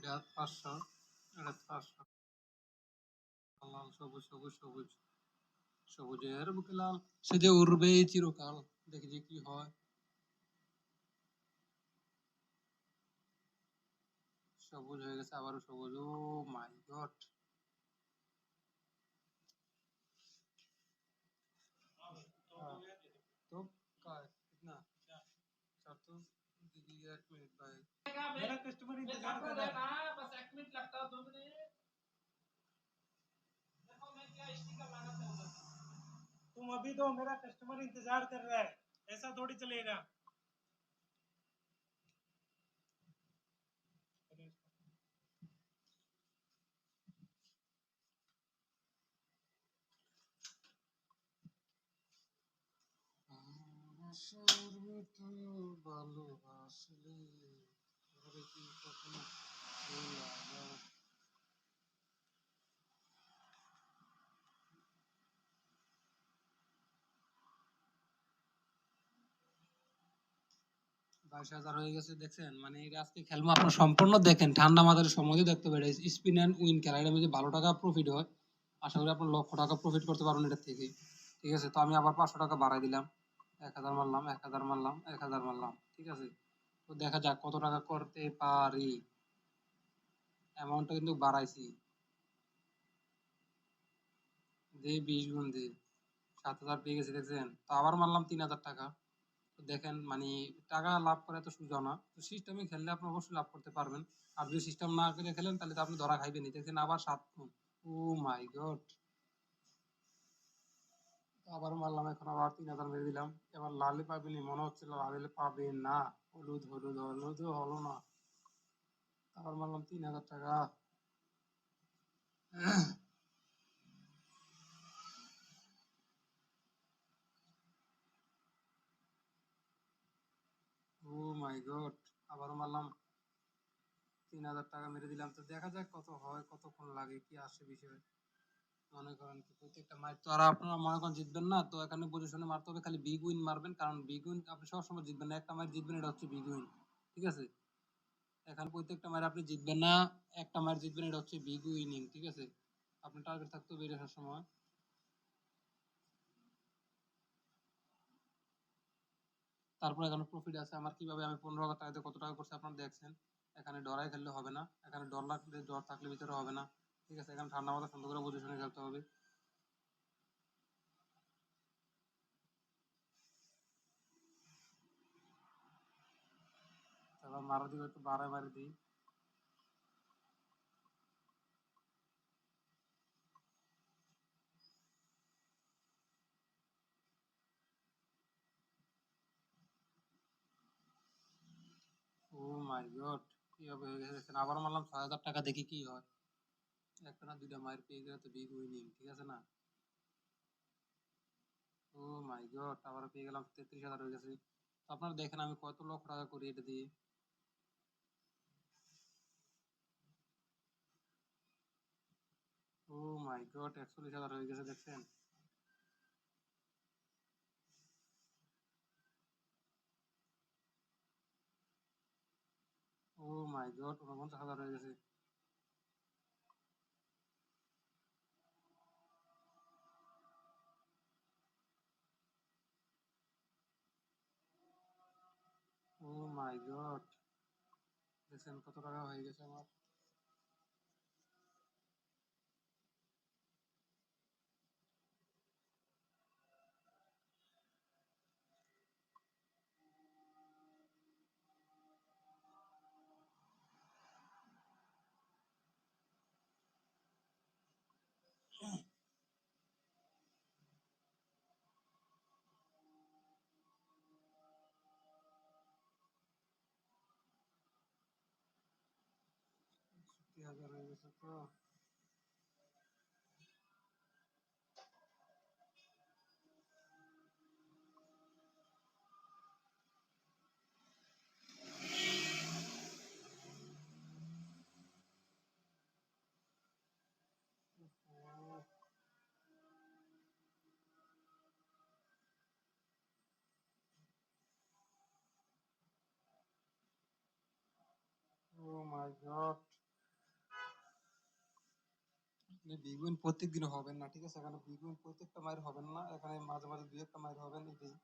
এটা 500, এটা 500। লাল, সবুজ, সবুজ, সবুজ, সবুজের বুকে লাল, সে যে উড়বে চিরকাল। দেখি যে কি হয়। সবুজ হয়ে গেছে, আবারও সবুজ। ও মাই গড! तो का कितना 4 तो दीदी 1 मिनट भाई, मेरा कस्टमर इंतजार कर रहा है ना, बस 1 मिनट लगता है, 2 मिनट। देखो मैं क्या स्टिकर लाना चाहता हूँ। तुम अभी दो, मेरा कस्टमर इंतजार कर रहा है, ऐसा थोड़ी चलेगा। ভালোবাসলে তবে কি কখনো ভোলা যায়? বাইশ হাজার হয়ে গেছে, দেখছেন? মানে এটা আজকে খেলবো, আপনার সম্পূর্ণ দেখেন, ঠান্ডা মাথার সময় দেখতে পারে। স্পিন অ্যান্ড উইন খেলা, এটার মধ্যে ভালো টাকা প্রফিট হয়। আশা করি আপনার লক্ষ টাকা প্রফিট করতে পারবেন এটার থেকে। ঠিক আছে, তো আমি আবার 500 টাকা বাড়াই দিলাম। 1000 মারলাম, 1000 মারলাম, 1000 মারলাম। ঠিক আছে, তো দেখা যাক কত টাকা করতে পারি। অ্যামাউন্টটা কিন্তু বাড়াইছি, যে 20 গুণ দিয়ে 7000 পেয়ে গেছি, দেখছেন? তো আবার মারলাম 3000 টাকা। তো দেখেন, মানে টাকা লাভ করা তো সোজা না। তো সিস্টেমে খেললে আপনি অবশ্যই লাভ করতে পারবেন। আর যদি সিস্টেম না করে খেলেন তাহলে তো আপনি ধরা খাইবেনই। দেখেন আবার 7 গুণ। ও মাই গড! আবার মারলাম, এখন আবার 3000 মেরে দিলাম। এবার লালে পাবেনি মনে হচ্ছিল, লালে পাবে না। হলুদ, হলুদ, হলুদও হলো না। আবার মারলাম 3000 টাকা। ও মাই গড! আবারও মারলাম, 3000 টাকা মেরে দিলাম। তো দেখা যাক কত হয়, কতক্ষণ লাগে, কি আসে বিষয়। মনে করেন কি প্রত্যেকটা ম্যাচ তো আর আপনারা মনে করেন জিতবেন না। তো এখানে পজিশনে মারতে হবে, খালি বিগ উইন মারবেন, কারণ বিগ উইন আপনি সবসময় জিতবেন না। একটা ম্যাচ জিতবেন, এটা হচ্ছে বিগ উইন। ঠিক আছে, এখানে প্রত্যেকটা ম্যাচ আপনি জিতবেন না, একটা ম্যাচ জিতবেন, এটা হচ্ছে বিগ উইনিং। ঠিক আছে, আপনার টার্গেট থাকতে হবে এটা সবসময়। তারপর এখানে প্রফিট আছে আমার, কিভাবে আমি 15,000 টাকাতে কত টাকা করছি আপনারা দেখছেন। এখানে ডরাই খেললে হবে না, এখানে ডর লাগলে, ডর থাকলে ভিতরে হবে না। ঠিক আছে, এখানে ঠান্ডা মাথা সুন্দর করে পজিশনে খেলতে হবে। তারপর মারা দিব, একটু বাড়ায় মারি দিই। ও মাই গড! কিভাবে হয়ে গেছে দেখছেন? আবার মারলাম 6,000 টাকা, দেখি কি হয়। একটা না দুইটা মায়ের পেয়ে গেলে তো বিগ উইনিং। ঠিক আছে না? ও মাই গড! আবার পেয়ে গেলাম, 33,000 হয়ে গেছে। তো আপনারা দেখেন আমি কত লক্ষ টাকা করি এটা দিয়ে। ও মাই গড! 41,000 হয়ে গেছে, দেখছেন? ও মাই গড! 49,000 হয়ে গেছে। ও মাই গড! দেখছেন কত টাকা হয়ে গেছে আমার। কি হাজার হয়ে গেছে তো। ও মাই গড! বিগ উইন প্রত্যেকদিন হবেন না, ঠিক আছে? এখানে বিগ উইন প্রত্যেকটা মায়ের হবেন না, এখানে মাঝে মাঝে দুই একটা মায়ের হবেন এটাই।